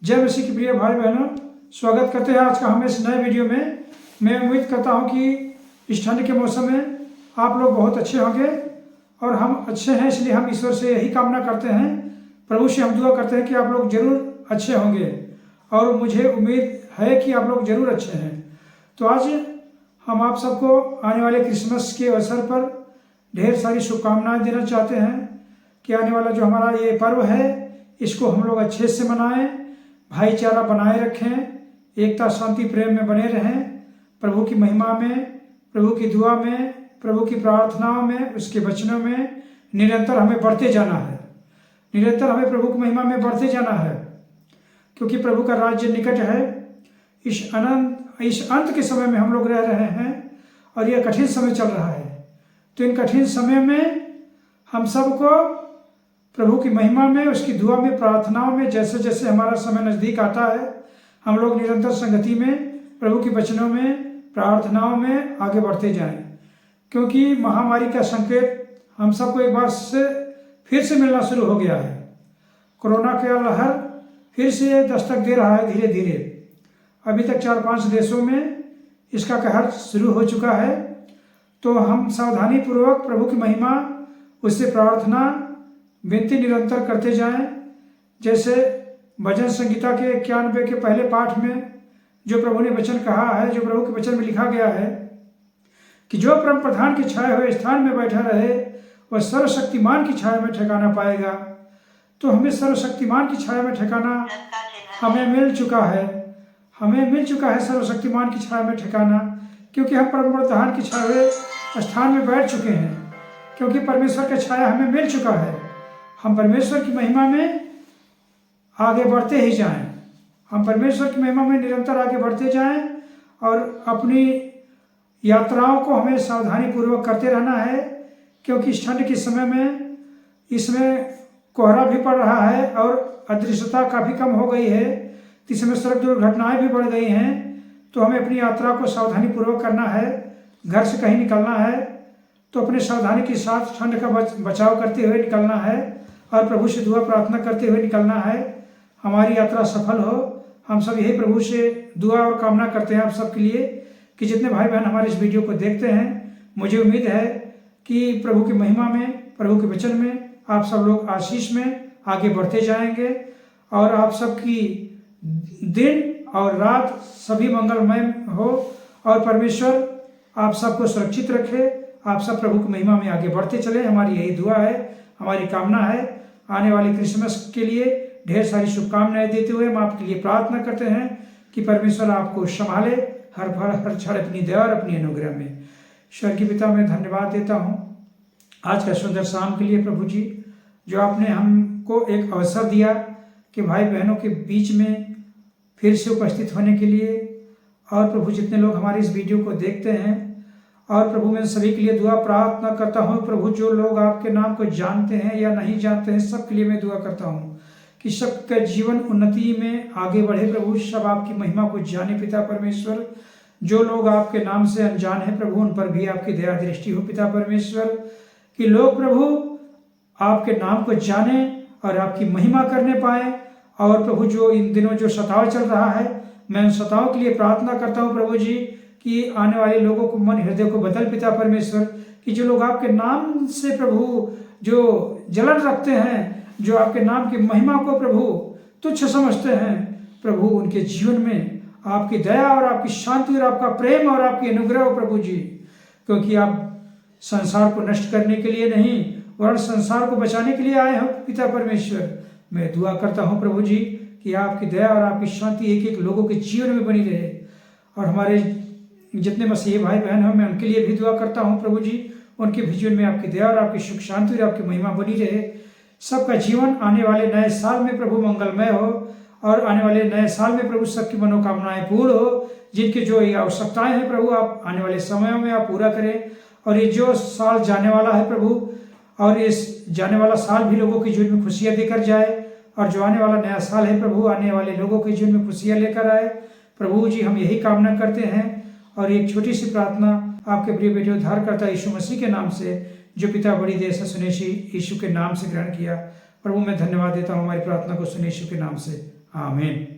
जय मसीह के प्रिय भाई बहनों, स्वागत करते हैं आज का हम इस नए वीडियो में। मैं उम्मीद करता हूं कि इस ठंड के मौसम में आप लोग बहुत अच्छे होंगे और हम अच्छे हैं, इसलिए हम ईश्वर से यही कामना करते हैं। प्रभु से हम दुआ करते हैं कि आप लोग जरूर अच्छे होंगे और मुझे उम्मीद है कि आप लोग जरूर अच्छे हैं। तो आज हम आप सबको आने वाले क्रिसमस के अवसर पर ढेर सारी शुभकामनाएं देना चाहते हैं कि आने वाला जो हमारा ये पर्व है इसको हम लोग अच्छे से मनाएं, भाईचारा बनाए रखें, एकता शांति प्रेम में बने रहें, प्रभु की महिमा में, प्रभु की दुआ में, प्रभु की प्रार्थनाओं में, उसके वचनों में निरंतर हमें बढ़ते जाना है। निरंतर हमें प्रभु की महिमा में बढ़ते जाना है, क्योंकि प्रभु का राज्य निकट है। इस अंत के समय में हम लोग रह रहे हैं और यह कठिन समय चल रहा है। तो इन कठिन समय में हम सबको प्रभु की महिमा में, उसकी दुआ में, प्रार्थनाओं में, जैसे जैसे हमारा समय नज़दीक आता है हम लोग निरंतर संगति में, प्रभु के वचनों में, प्रार्थनाओं में आगे बढ़ते जाएं। क्योंकि महामारी का संकेत हम सबको एक बार से फिर से मिलना शुरू हो गया है। कोरोना का लहर फिर से दस्तक दे रहा है धीरे धीरे। अभी तक 4-5 देशों में इसका कहर शुरू हो चुका है। तो हम सावधानी पूर्वक प्रभु की महिमा, उससे प्रार्थना, विनती निरंतर करते जाएं। जैसे भजन संहिता के 91 के पहले पाठ में जो प्रभु ने वचन कहा है, जो प्रभु के वचन में लिखा गया है कि जो परम प्रधान की छाया हुए स्थान में बैठा रहे वह सर्वशक्तिमान की छाया में ठिकाना पाएगा। तो हमें सर्वशक्तिमान की छाया में ठिकाना हमें मिल चुका है। हमें मिल चुका है सर्वशक्तिमान की छाया में ठिकाना, क्योंकि हम परम प्रधान की छाया हुए स्थान में बैठ चुके हैं। क्योंकि परमेश्वर का छाया हमें मिल चुका है। हम परमेश्वर की महिमा में आगे बढ़ते ही जाएं। हम परमेश्वर की महिमा में निरंतर आगे बढ़ते जाएं और अपनी यात्राओं को हमें सावधानी पूर्वक करते रहना है। क्योंकि इस ठंड के समय में इसमें कोहरा भी पड़ रहा है और अदृश्यता काफ़ी कम हो गई है। इस समय सड़क दुर्घटनाएं भी बढ़ गई हैं। तो हमें अपनी यात्रा को सावधानी पूर्वक करना है। घर से कहीं निकलना है तो अपने सावधानी के साथ ठंड का बचाव करते हुए निकलना है और प्रभु से दुआ प्रार्थना करते हुए निकलना है। हमारी यात्रा सफल हो। हम सब यही प्रभु से दुआ और कामना करते हैं आप सबके लिए कि जितने भाई बहन हमारे इस वीडियो को देखते हैं, मुझे उम्मीद है कि प्रभु की महिमा में, प्रभु के वचन में आप सब लोग आशीष में आगे बढ़ते जाएंगे और आप सबकी दिन और रात सभी मंगलमय हो और परमेश्वर आप सबको सुरक्षित रखे। आप सब प्रभु की महिमा में आगे बढ़ते चले। हमारी यही दुआ है, हमारी कामना है। आने वाले क्रिसमस के लिए ढेर सारी शुभकामनाएं देते हुए हम आपके लिए प्रार्थना करते हैं कि परमेश्वर आपको संभाले हर क्षण अपनी दया और अपनी अनुग्रह में। स्वर्गीय पिता, मैं धन्यवाद देता हूँ आज का सुंदर शाम के लिए प्रभु जी, जो आपने हमको एक अवसर दिया कि भाई बहनों के बीच में फिर से उपस्थित होने के लिए। और प्रभु जितने लोग हमारे इस वीडियो को देखते हैं और प्रभु मैं सभी के लिए दुआ प्रार्थना करता हूँ। प्रभु जो लोग आपके नाम को जानते हैं या नहीं जानते हैं, सबके लिए मैं दुआ करता हूँ कि सबका जीवन उन्नति में आगे बढ़े। प्रभु सब आपकी महिमा को जाने पिता परमेश्वर। जो लोग आपके नाम से अनजान हैं प्रभु, उन पर भी आपकी दया दृष्टि हो पिता परमेश्वर, कि लोग प्रभु आपके नाम को जाने और आपकी महिमा करने पाए। और प्रभु जो इन दिनों जो सताव चल रहा है, मैं उन सताव के लिए प्रार्थना करता हूँ प्रभु जी कि आने वाले लोगों को मन हृदय को बदल पिता परमेश्वर, कि जो लोग आपके नाम से प्रभु जो जलन रखते हैं, जो आपके नाम की महिमा को प्रभु तुच्छ समझते हैं, प्रभु उनके जीवन में आपकी दया और आपकी शांति और आपका प्रेम और आपकी अनुग्रह हो प्रभु जी। क्योंकि आप संसार को नष्ट करने के लिए नहीं वरन संसार को बचाने के लिए आए हो पिता परमेश्वर। मैं दुआ करता हूँ प्रभु जी कि आपकी दया और आपकी शांति एक एक लोगों के जीवन में बनी रहे। और हमारे जितने मसीही भाई बहन हैं, मैं उनके लिए भी दुआ करता हूँ प्रभु जी, उनके भी जीवन में आपकी दया और आपकी सुख शांति और आपकी महिमा बनी रहे। सबका जीवन आने वाले नए साल में प्रभु मंगलमय हो और आने वाले नए साल में प्रभु सबकी मनोकामनाएं पूर्ण हो। जिनकी जो ये आवश्यकताएं हैं प्रभु, आप आने वाले समयों में आप पूरा करें। और ये जो साल जाने वाला है प्रभु, और इस जाने वाला साल भी लोगों के जीवन में खुशियाँ देकर जाए। और जो आने वाला नया साल है प्रभु, आने वाले लोगों के जीवन में खुशियाँ लेकर आए। प्रभु जी हम यही कामना करते हैं। और एक छोटी सी प्रार्थना आपके प्रिय बेटे उद्धारकर्ता यीशु मसीह के नाम से, जो पिता बड़ी देर से सुने यीशु के नाम से ग्रहण किया। प्रभु मैं धन्यवाद देता हूँ हमारी प्रार्थना को सुने यीशु के नाम से। आमीन।